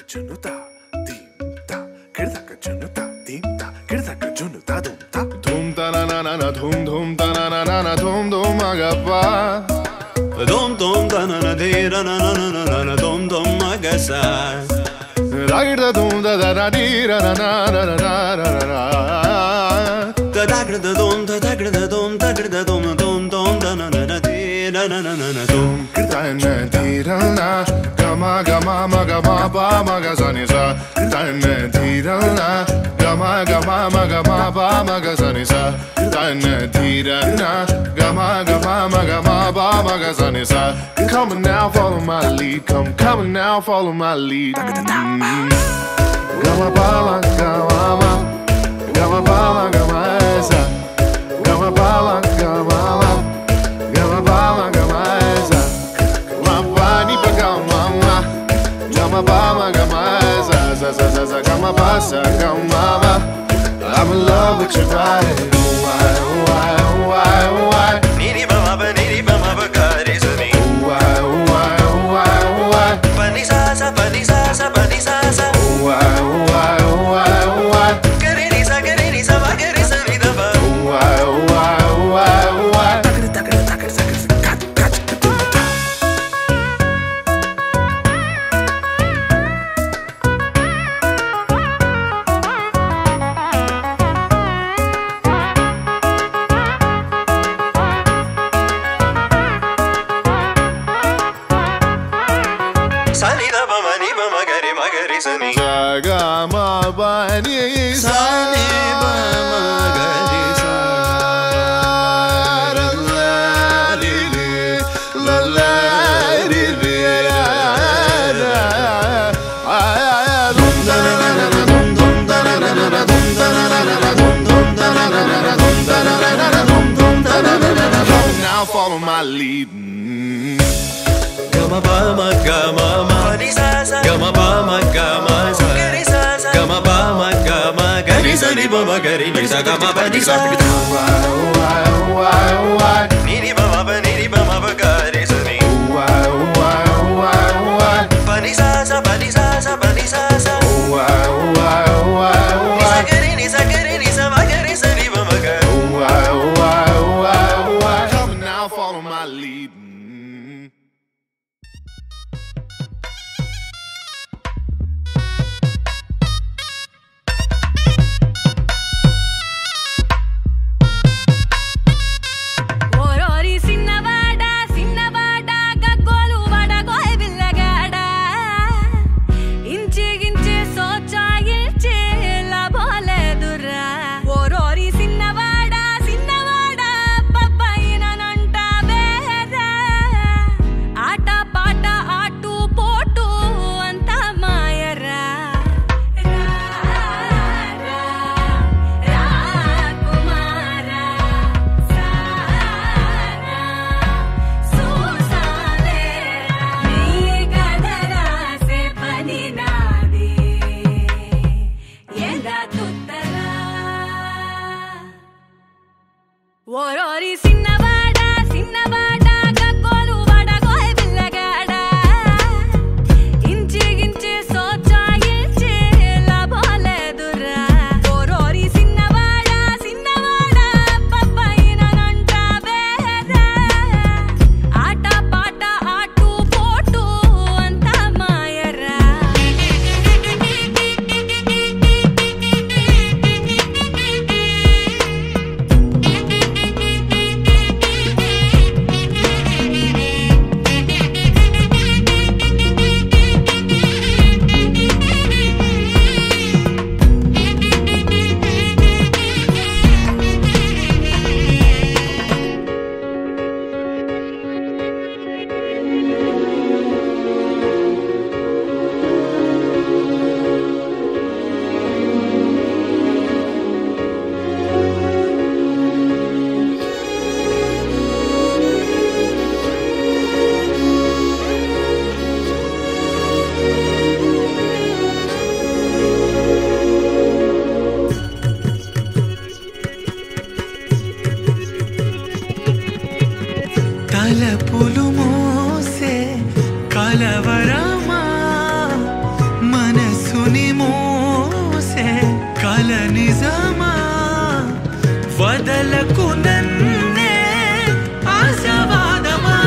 junuta, dimta, kirdaka junuta, dimta, kirdaka junuta, dumta, dumta na na na na, dum dum ta na na na na, dum dum agappa, dum dum ta na na de na na na na na na, dum dum agasa, ragda dum da da da di ra na na na na na na na, da da da dum da da da dum da da dum dum dum da na na na de na na na na na dum. Kirtana tirana, gama gama maga ma pa maga sa ni sa. Kirtana tirana, gama gama maga ma pa maga sa ni sa. Kirtana tirana, gama gama maga ma pa maga sa ni sa. Come on now, follow my lead. Come on now, follow my lead. Gama pa maga ma, gama pa maga ma sa. Gama pa maga ma, gama pa maga ma sa. Gama ba gama za za za za za gama ba sa gama ba. I'm in love with your vibe. Why? Niri ba ma ba kare sa ni. Why? Pani sa sa pani sa sa pani sa sa. Why? Kare ni sa ba kare sa ni da ba. Why? Sani da ba ma gare sa ni. Ga ma ba ni sa Sani ba ma gare sa. Now follow my lead. Gama ba ma gama ma. Pani sa sa. Gama ba ma gama sa. Gare sa sa. Gama ba ma gama gare sa ni ba ma gare ni sa gama ba ni sa. Why? Niri ba ma ba gare sa ni. Pani sa sa pani sa sa pani sa sa. Ni sa ba gare sa ni ba ma gare. Come on now, follow my lead. కనుని మోసే కల నిజమా వదలకు నన్నే ఆశవాదమా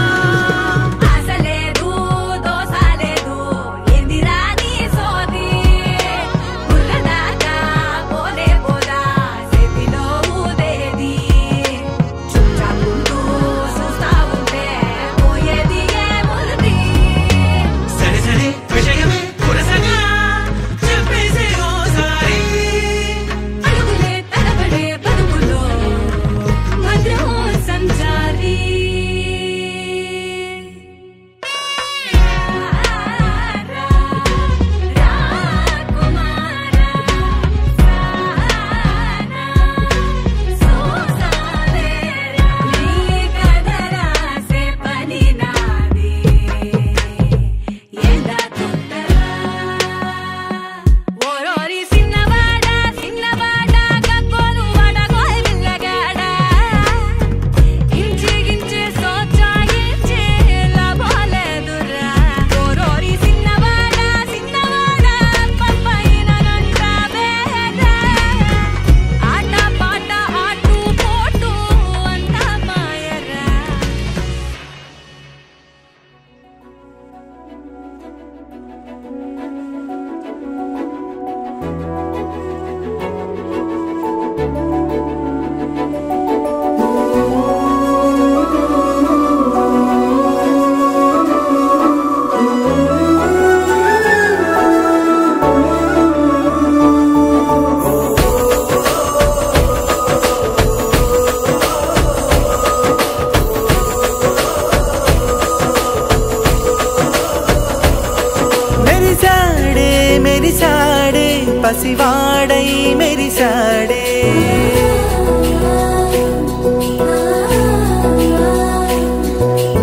పసివాడై మెరిసాడే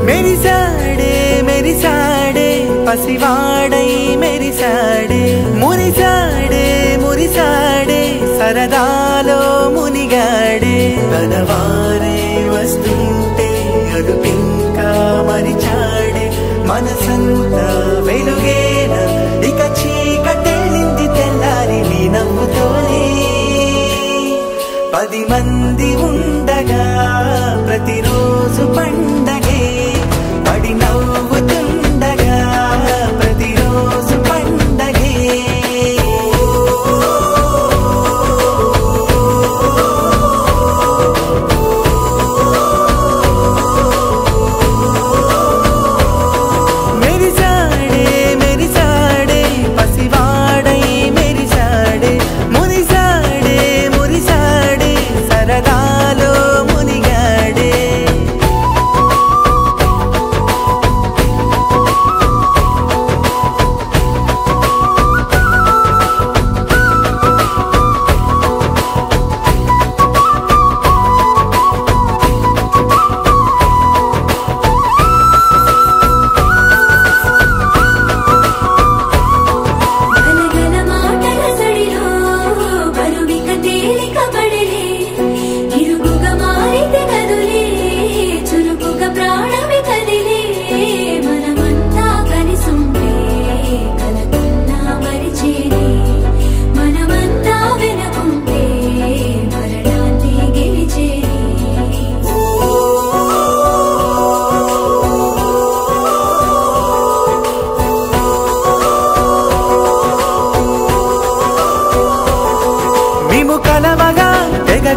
మెరిసాడే మెరిసాడే పసివాడై మెరిసాడే మురిసాడే మురిసాడే సరదాలో మునిగాడే తనవారే వస్తుంటే అడుపింకా మరిచాడే మనసంతా వెలుగేన ఇక చీకటెళ్ళింది తెల్లారి నీ నవ్వుతోనే 10 మంది ఉండగా ప్రతిరోజు పండగే పడి నవ్వుతుండగా ప్రతిరోజు పండగే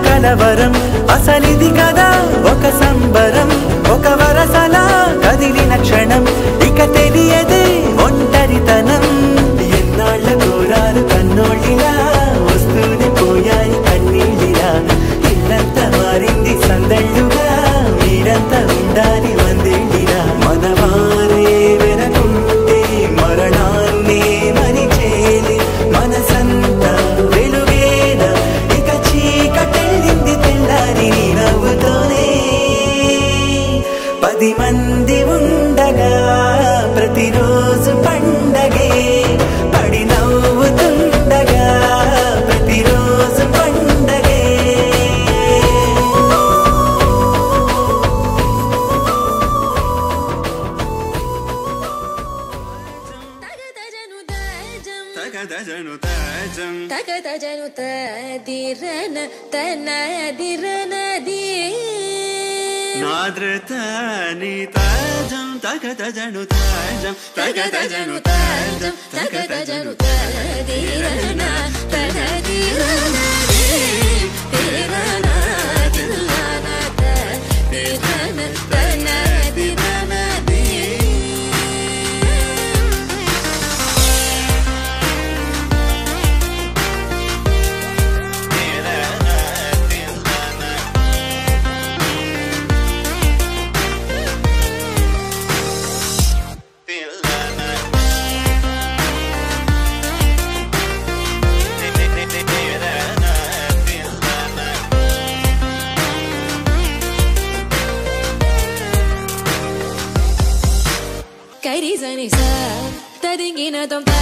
కలవరం అసలిది కదా ఒక సంబరం ఒక వరసలా కదిలిన క్షణం ఇక తెలియదే ఒంటరితనం ఎన్నాళ్ళ కోరాలు కన్నోళ్ళిలా వస్తూనే పోయాయి కన్నీళ్ళిలా ఇల్లంతా మారింది సందళ్ళుగా మీరంతా ఉండాలి వందేళ్ళిలా మనవారే వెనకుంటే మరణాన్నే మరిచేలి మనసంతా వెలుగేన ఇక చీకటెళ్ళింది తెల్లారి నీ నవ్వుతోనే 10 మంది ఉండగా ప్రతిరోజు పండగే పడి నవ్వుతుండగా తగదజను తజం తగదజను తదిరన తనదిరనది నాద్రతని తజం తగదజను తజం తగదజను తజం తగదజను తదిరన తనదిరనది తిరన తిల్లన తదిరన తనదిరనది కరిజని స తదింగినదం త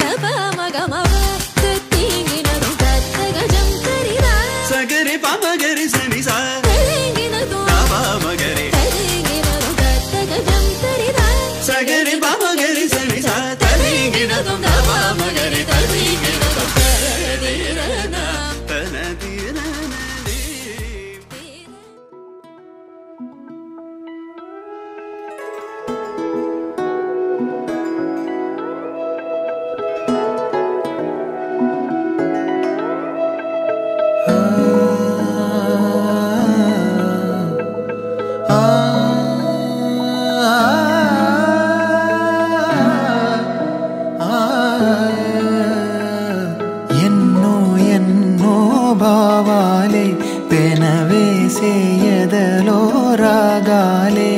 తప మగమవ తతింగినదం తగజం కరిదా సగరి పమగరి సని స తదింగినదం తప మగరి తదింగినదం తగజం కరిదా సగరి పమగరి సని స తదింగినదం తప మగరి తదింగినదం తదిరన తనదిరనది ఎన్నో ఎన్నో భావాలే పెనవేసే ఎదలో రాగాలే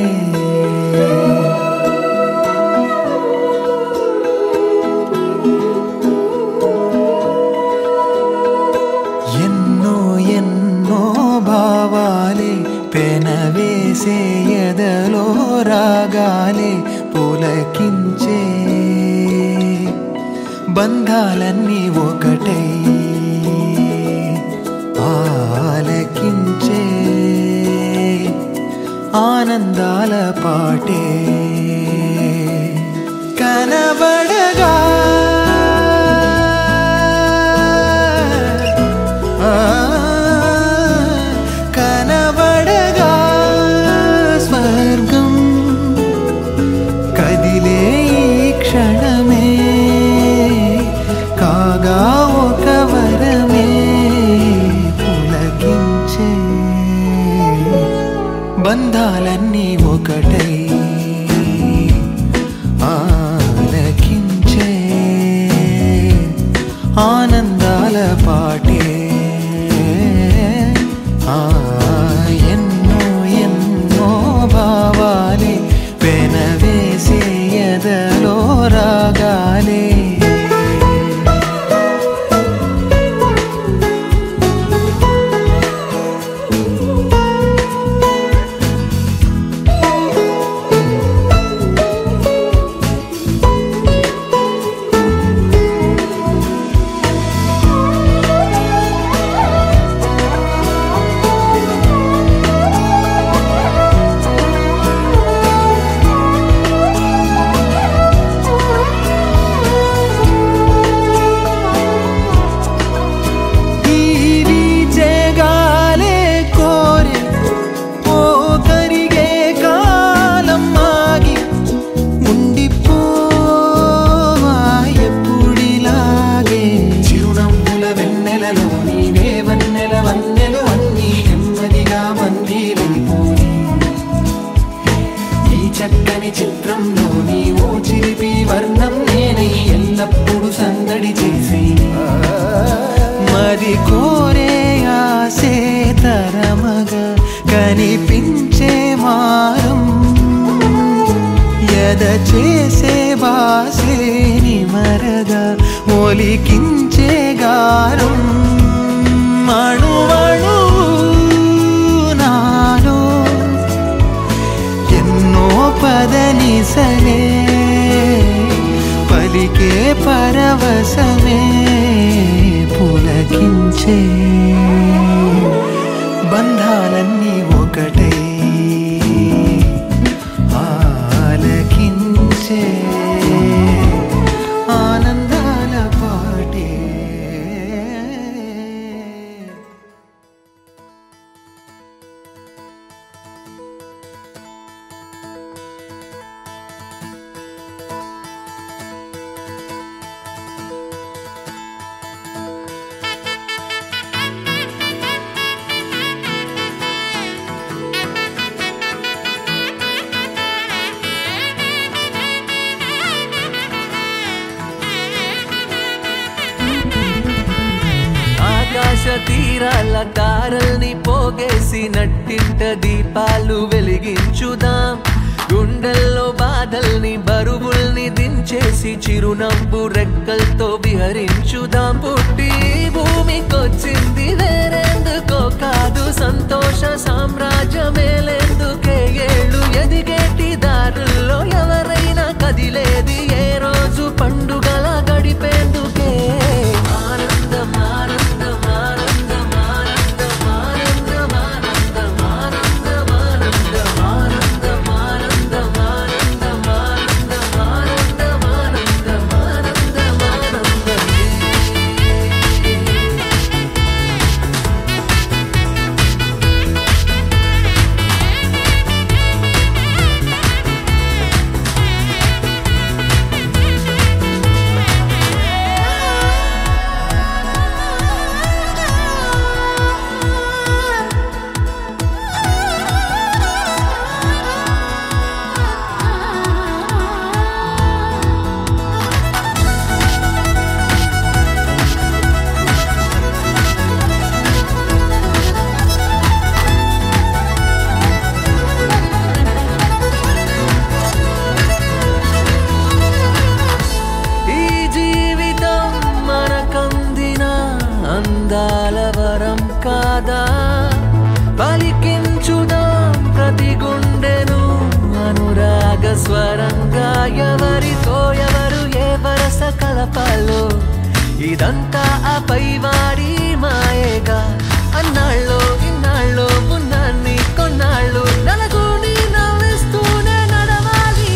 ఎన్నో ఎన్నో భావాలే పెనవేసే ఎదలో రాగాలే పులకించే బంధాలన్నీ ఒకటై ఆలకించే ఆనందాల పాటే కనబడగా కనబడగా స్వర్గం కదిలే ఈ క్షణమే కాగా ఒక వరమే పులకించే బంధాలన్నీ ఒకటై ఆలకించే ఆనందాల పాటే ఎన్నో ఎన్నో భావాలే పెనవేసే ఎదలో రాగాలే చక్కని చిత్రంలో నీవు చిలిపి వర్ణం నేనై ఎల్లప్పుడు సందడి చేసి మరి కోరే ఆసే తరమగా కనిపించే మారం ఎద చేసే బాసే నిమరగా ఒలికించే గారం అణువణు నాలో ఎన్నో పదనిసలే పలికే పరవశమే పులకించే బంధాలన్నీ ఒకటై ఆలకించే ఆనందాల తీరాల తారల్ని పోగేసి నట్టింట దీపాలు వెలిగించుదాం గుండెల్లో బాధల్ని బరువుల్ని దించేసి చిరునవ్వు రెక్కలతో విహరించుదాం పుట్టి భూమికొచ్చింది వేరేందుకో కాదు సంతోష సామ్రాజ్యమేలేందుకే ఏళ్ళు ఎదిగేటి దారుల్లో ఎవరైనా కదిలేది ఏ రోజు పండుగల గడిపేందుకే ఆనందం ఆనందం ఆనందం ఆనందం ఆనందం ఆనందం ఆనందం ఆనందం ఆనందం ఆనందం ఆనందం ఆనందం ఆనందం ఆనందం ఆనందం అందాల వరం కాదా పలికించుదాం ప్రతి గుండెను అనురాగ స్వరంగా ఎవరితో ఎవరు ఏ వరస కలపాలో ఇదంతా ఆ పైవాడి మాయేగా అన్నాళ్ళో ఇన్నాళ్ళో ఉన్నాన్ని కొన్నాళ్ళు నలుగుని నవ్విస్తూనే నడవాలి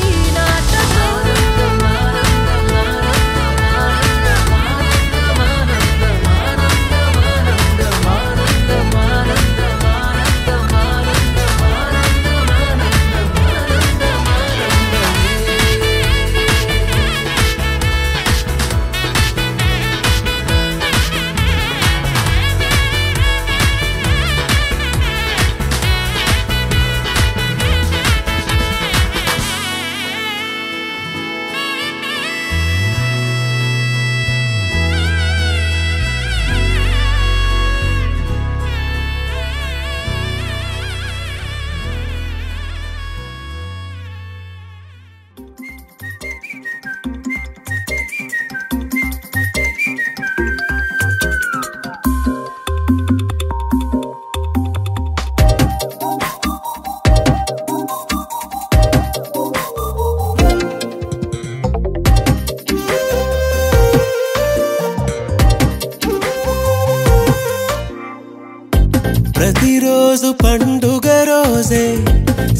ప్రతిరోజు పండుగ రోజే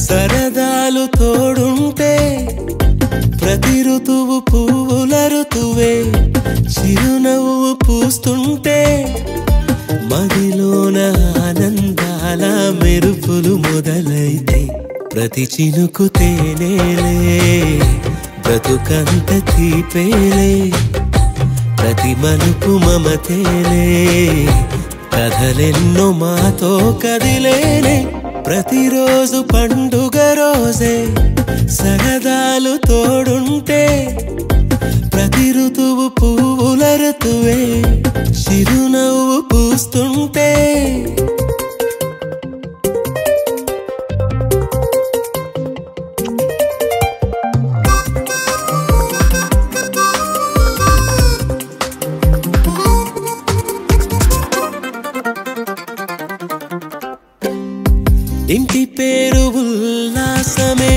సరదాలు తోడుంటే ప్రతి ఋతువు పువ్వుల ఋతువే చిరునవ్వు పూస్తుంటే మదిలోన ఆనందాల మెరుపులు మొదలైతే ప్రతి చినుకు తేనేలే బ్రతుకంత తీపేలే ప్రతి మలుపు మమతేలే కథలెన్నో మాతో కదిలేనే ప్రతిరోజు పండుగ రోజే సరదాలు తోడుంటే ప్రతి ఋతువు పువ్వుల ఋతువే చిరునవ్వు పూస్తుంటే ఇంటి పేరు ఉల్లాసమే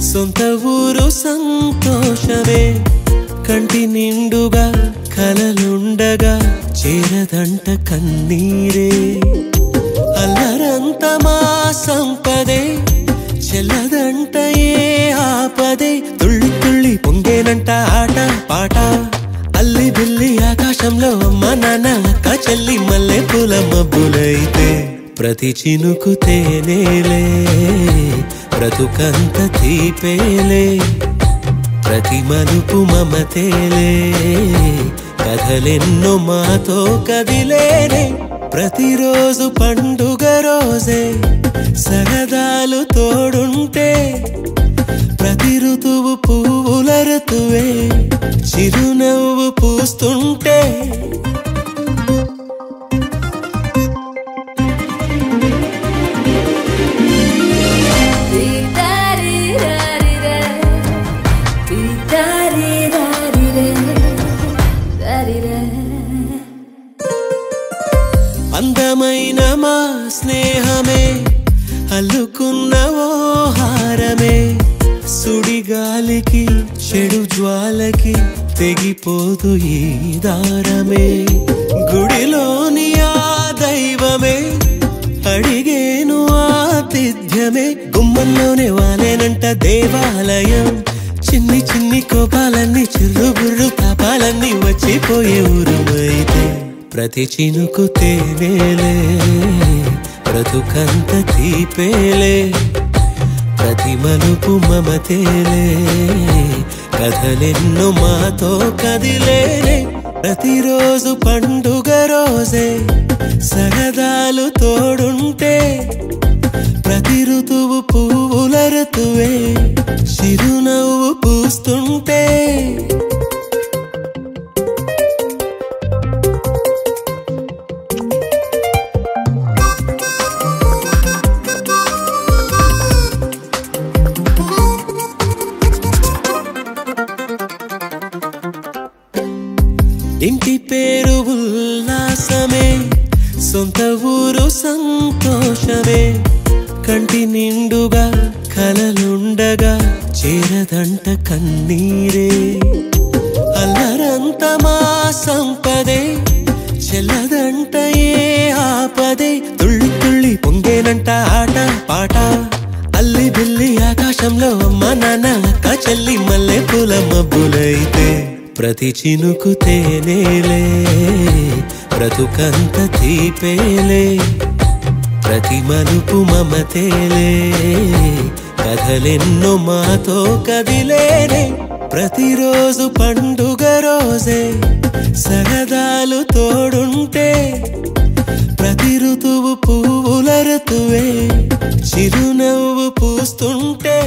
సొంత ఊరు సంతోషమే కంటి నిండుగా కలలుండగా చేరదంట కన్నీరే అల్లరంత మా సంపదే చెల్లదంట ఏ ఆపదే తుళ్ళి తుళ్ళి పొంగేనంట ఆట పాట అల్లి బిల్లి ఆకాశంలో అమ్మ నాన్న అక్క చెల్లి మల్లె పూల మబ్బులైతే ప్రతి చినుకు తేనేలే బ్రతుకంత తీపేలే ప్రతి మలుపు మమతేలే కథలెన్నో మాతో కదిలేనే ప్రతిరోజు పండుగ రోజే సరదాలు తోడుంటే ప్రతి ఋతువు పువ్వుల ఋతువే చిరునవ్వు పూస్తుంటే అందమైన మా స్నేహమే అల్లుకున్న ఓ హారమే సుడిగాలికి చెడు జ్వాలకి తెగిపోదు ఈ దారమే గుడిలోని ఆ దైవమే అడిగేను ఆతిథ్యమే గుమ్మంలోనే వాలేనంట దేవాలయం చిన్ని చిన్ని కోపాలన్నీ చిర్రుబుర్రు పాపాలన్నీ వచ్చిపోయే ఊరుమైతే ప్రతి చినుకు తేనేలే బ్రతుకంత తీపేలే ప్రతి మలుపు మమతేలే కథలెన్నో మాతో కదిలేలే ప్రతిరోజు పండుగ రోజే సరదాలు తోడుంటే ప్రతి ఋతువు పువ్వుల ఋతువే చిరునవ్వు పూస్తుంటే ఇంటి పేరు ఉల్లాసమే సొంత ఊరు సంతోషమే కంటి నిండుగా కలలుండగా చేరదంట కన్నీరే అల్లరంత మా సంపదే చెల్లదంట ఏ ఆపదే తుళ్ళి తుళ్ళి పొంగేనంట ఆట పాట అల్లి బిల్లి ఆకాశంలో అమ్మ నాన్న అక్క చెల్లి మల్లె పూల మబ్బులైతే ప్రతి చినుకు తేనేలే బ్రతుకంత తీపేలే ప్రతి మలుపు మమతేలే కథలెన్నో మాతో కదిలేనే ప్రతిరోజు పండుగ రోజే సరదాలు తోడుంటే ప్రతి ఋతువు పువ్వుల ఋతువే చిరునవ్వు పూస్తుంటే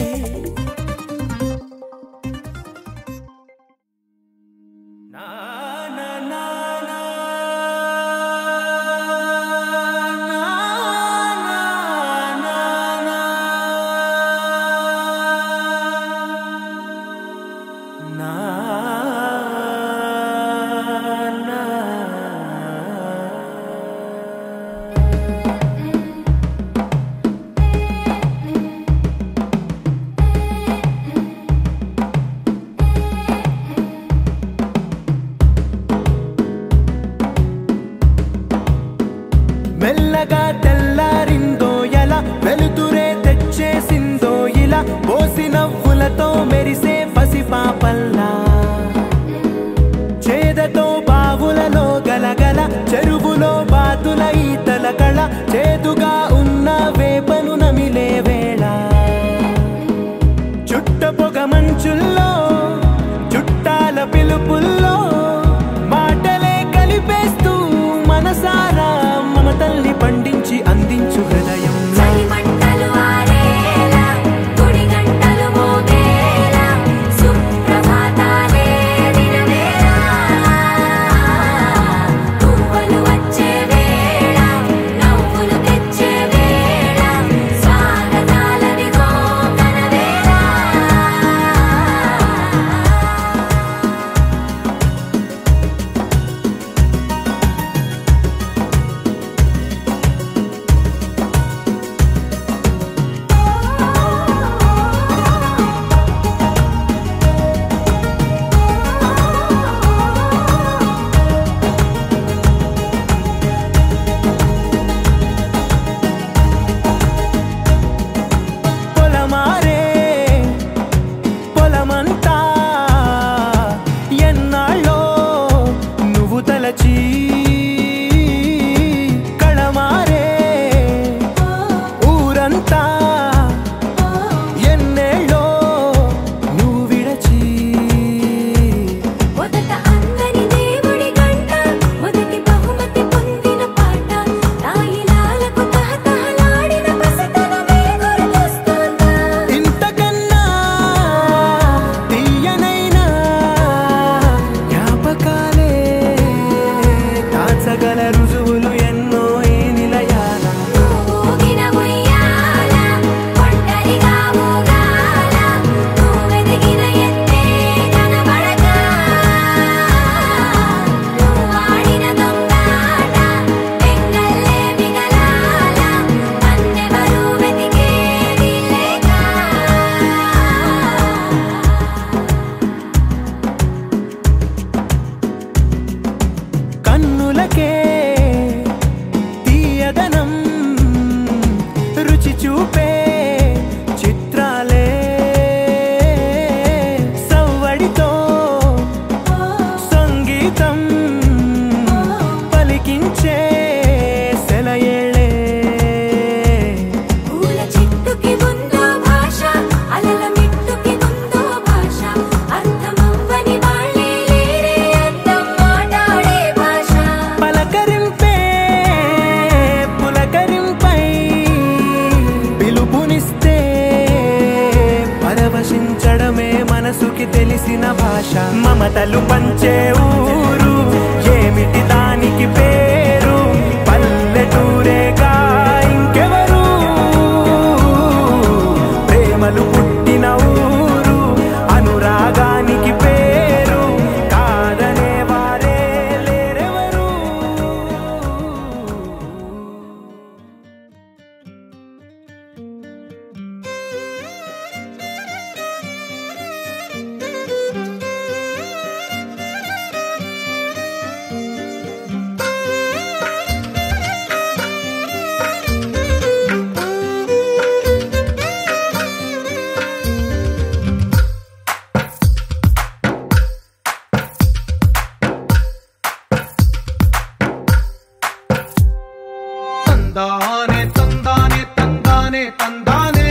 తందానే తందానే తందానే తందానే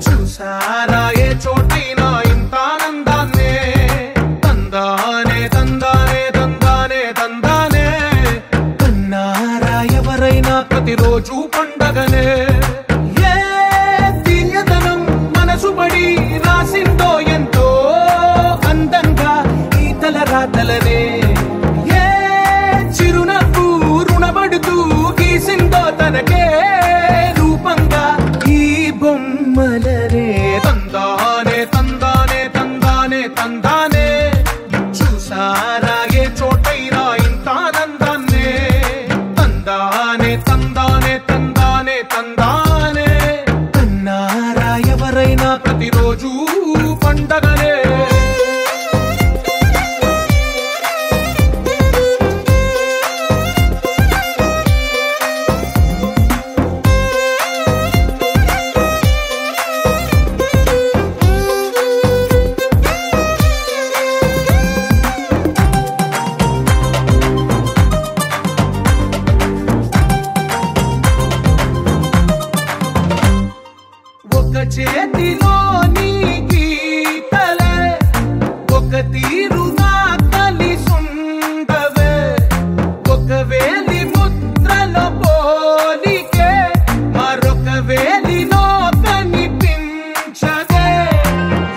చూసారా ఏ చోటైనా ఇంత ఆనందాన్నే తందానే తందానే తందానే తందానే కన్నారా ఎవరైనా ప్రతిరోజు పండగనే ఏ తీయదనం మనసు పడి రాసిందో ఎంతో అందంగా ఈ తలరాతలనే ఏ చిరునవ్వు రుణపడుతూ గీసిందో తనకే రూపంగా ఈ బొమ్మలనే తందానే తందానే తందానే తందానే చూసారా ఏ చోటైనా ఇంత ఆనందాన్నే తందానే తందానే తందానే తందానే కన్నారా ఎవరైనా ప్రతిరోజు పండగనే చేతిలోని గీతలే ఒక తీరుగా కలిసుండవే ఒక వేలి ముద్రల పోలికే మరొక వేలిలో కనిపించదే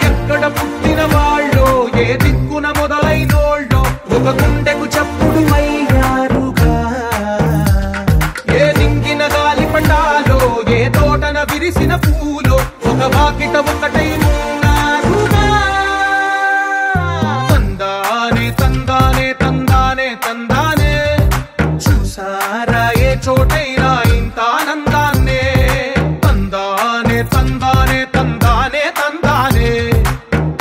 ఎక్కడ పుట్టిన వాళ్ళో ఏ దిక్కున మొదలైనోళ్ళో ఒక గుండెకు చప్పుడు అయ్యారుగా ఏ దింగిన గాలి పటాలో ఏ తోటన విరిసిన పూలో ఒక వాకిట ఒకటై ఉన్నారుగా తందానే తందానే తందానే తందానే చూసారా ఏ చోటైనా ఇంత ఆనందాన్నే తందానే తందానే తందానే తందానే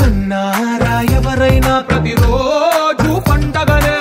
కన్నారా ఎవరైనా ప్రతిరోజు పండగనే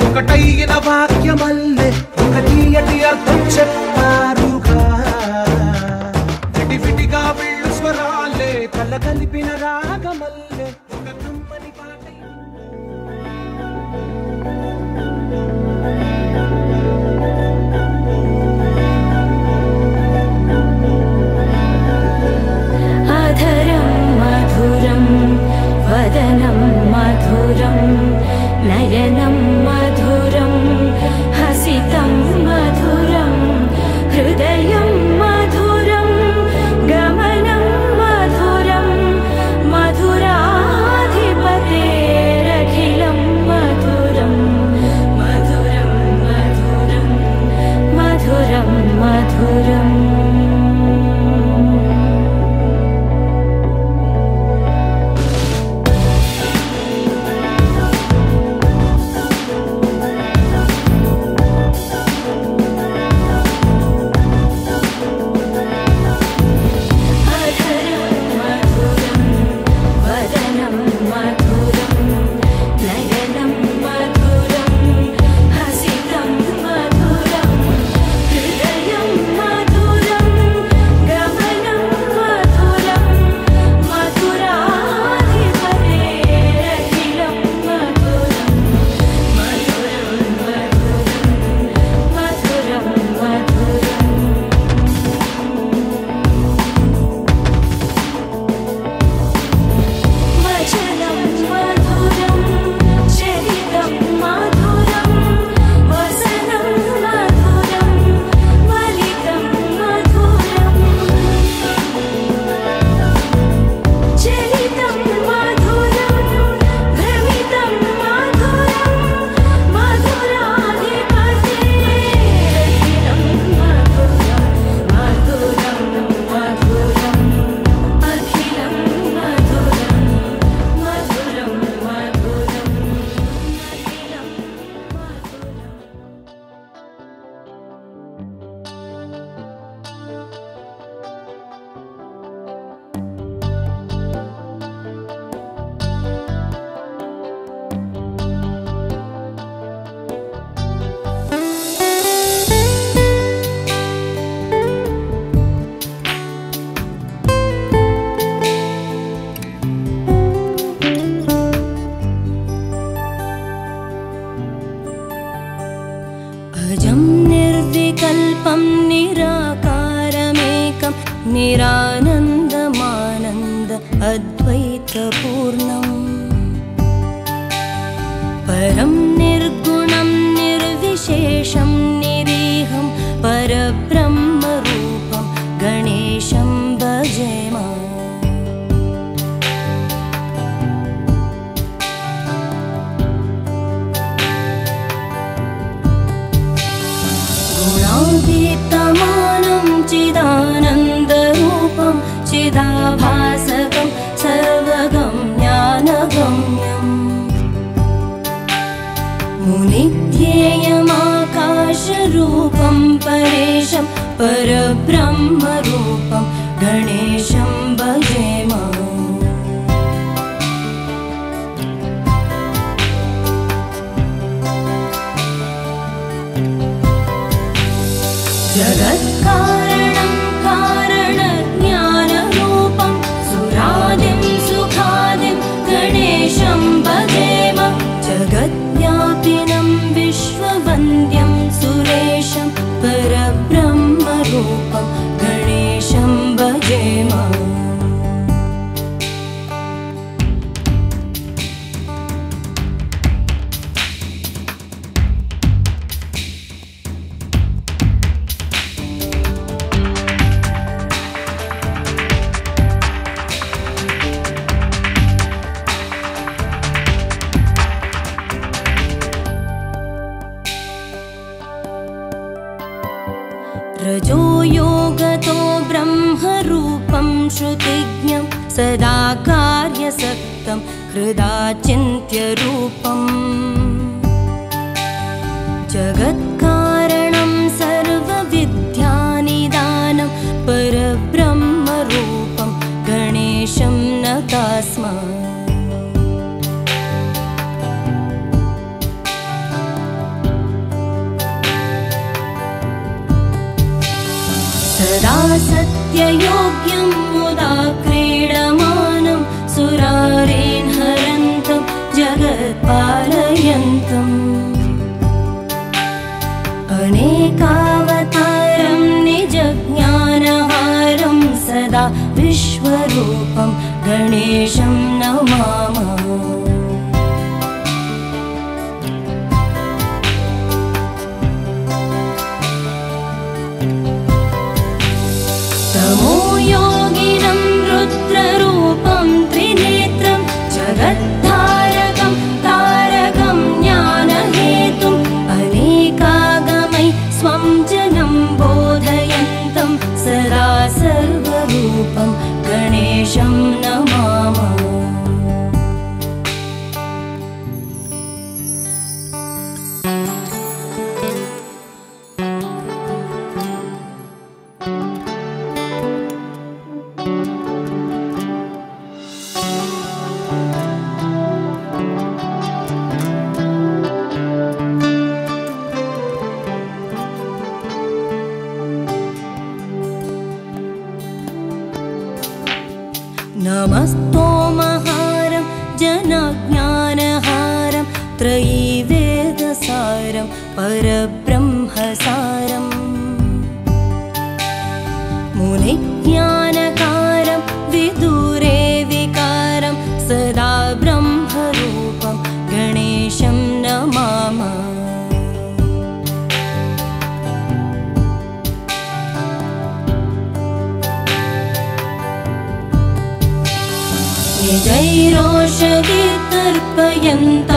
ఒకటైన వాక్యమల్లే ఒక తీయటి అర్థం చెప్పారుగా విడివిడిగా వీళ్ళు స్వరాలే కల కలిపిన రాగమల్లే ఒక కమ్మని పాట అధరం మధురం వదనం మధురం నయనం మధురం హసితం మధురం హృదయం अजं निर्विकल्पं निराकारमेकं निरानन्दमानन्द अद्वैतपूर्णम् परं निर्गुणं निर्विशेषं निरीहं परब्रह्मरूपं गणेशं भजेम गुणातीतमानं चिदानन्दरूपं चिदाभासकं सर्वगम्यानगम्यम् मुनिध्येयमाकाशरूपं परेशं परब्रह्मरूपं गणेशं भजेम जगत्कारणं कारणज्ञानरूपं सुरादिं सुखादिं गणेशं भजेम जगद्व्यापिनं विश्ववन्द्यं सुरेशं परब्रह्मरूपं गणेशं भजेम रजो योगतो ब्रह्मरूपं श्रुतिज्ञं सदा कार्यसक्तं हृदाचिन्त्यरूपम् जगत्कारणं सर्वविद्यानिदानं परब्रह्मरूपं गणेशं नतास्म सदा सत्ययोग्यं मुदा क्रीडमानं सुरारेन् हरन्तं जगत्पालयन्तम् अनेकावतारं निजज्ञानहारं सदा विश्वरूपं गणेशं नमामः योगिनं रुद्ररूपं त्रिनेत्रं जगद्धारकं तारकं ज्ञानहेतुम् अनेकागमै स्वं जनं बोधयन्तं सदा सर्वरूपं गणेशं नमामः नमस्तोमहारं जनज्ञानहारं त्रयीवेदसारं परब्रह्मसारम् मुनिज्ञानकारं विदुरे विकारं सदा ब्रह्मरूपं गणेशं नमामः निजैरोषधि तर्पयन्ता